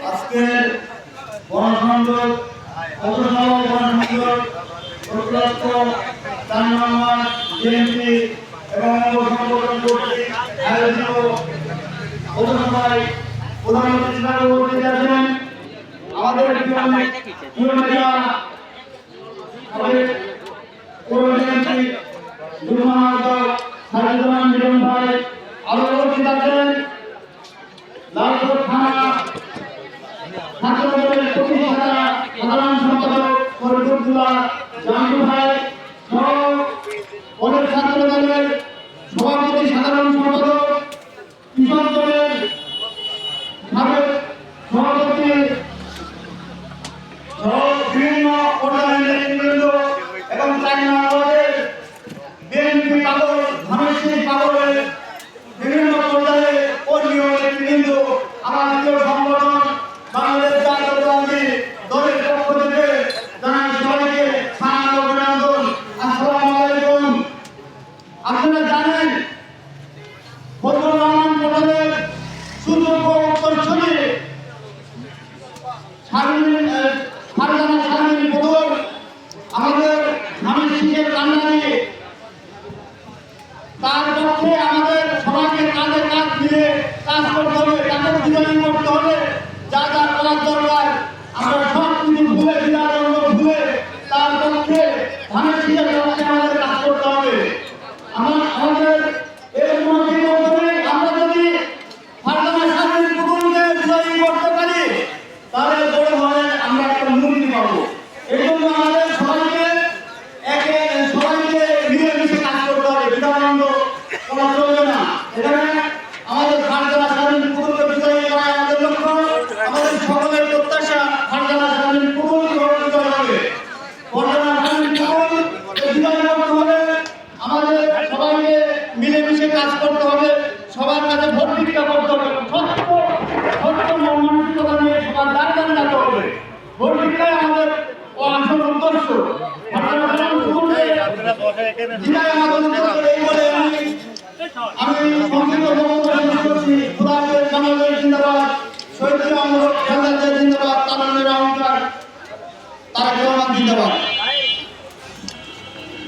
আজকে গণসংযোগ গণসংযোগ প্রত্যক্ষ 4 নম্বর বিএনপি এবং সংগঠন কর্তৃক আয়োজিত পৌরসভায় প্রধান অতিথি হিসেবে উপস্থিত আছেন আমাদের প্রিয় নেতা আমাদের পৌর বিএনপি সাজুদ্দামান মিলন ভাই আরো উপস্থিত আছেন লালপুর থানা ছাত্রদলের প্রতিষ্ঠাতা সাধারণ সম্পাদক ফরিদুল্লাহ জামু ভাই সহ অনেক ছাত্রদলের সভাপতি সাধারণ সম্পাদক কৃষক দলের সাবেক সভাপতি সহ বিভিন্ন পর্যায়ের এবং চাইনাদের বিএনপি পাগল ধানের পাগলের বিভিন্ন পর্যায়ে কর্মী ও নেতৃবৃন্দ আমার প্রিয় সংগঠন বাংলাদেশ জাতীয়তাবাদী দলের পক্ষ থেকে জানাই সবাইকে সালাম ও অভিনন্দন। আসসালামু আলাইকুম। আপনারা জানেন ফজলুর রহমান পটলের সুযোগ্য উত্তরসূরি ফারজানা শারমিন পটল আমাদের ধানের শীষের কান্ডারি তার পক্ষে আমাদের সবাইকে কাঁধে কাঁধ মিলে কাজ করতে হবে, তাকে বিজয়ী করতে হবে। যা যা করার দরকার আমরা সব কিছু ভুলে বিরাজন্ম ভুলে তার পক্ষে ধানের শীষের পক্ষে আমাদের কাজ করতে হবে। আমাদের এর মধ্যে আমরা যদি ফারজানা শারমিন পটলকে বিজয়ী করতে পারি তাহলে বড় ধরনের আমরা একটা মুক্তি পাবো। এই জন্য আমাদের সবাইকে মিলেমিশে কাজ করতে হবে, বিধানন্দ করা চলবে না। এখানে আমাদের ফারজানা শারমিন পটলকে বিজয়ী করা আমাদের লক্ষ্য, আমাদের সকলের প্রত্যাশা ফারজানা শারমিন পটলকে বিজয় হবে। ফারজানা শারমিন পটলকে বিজয় করতে হবে, আমাদের সবাইকে মিলেমিশে কাজ করতে হবে, সবার কাছে ভোট ভিক্ষা করতে হবে, সত্য মানসিকতা নিয়ে সবার দান জানাতে হবে। ভোট ভিক্ষাই আমাদের আসল উদ্দেশ্য। ফারজানা শারমিন পটলকে বিজয় আমাদের উদ্দেশ্য। এই বলে আমি সংক্ষিপ্ত বক্তব্য শেষ করছি। খুদাহাফেজ, বাংলাদেশ জিন্দাবাদ, শহীদ জিয়া জিন্দাবাদ, তামান্নার অহংকার, তারেক রহমান জিন্দাবাদ।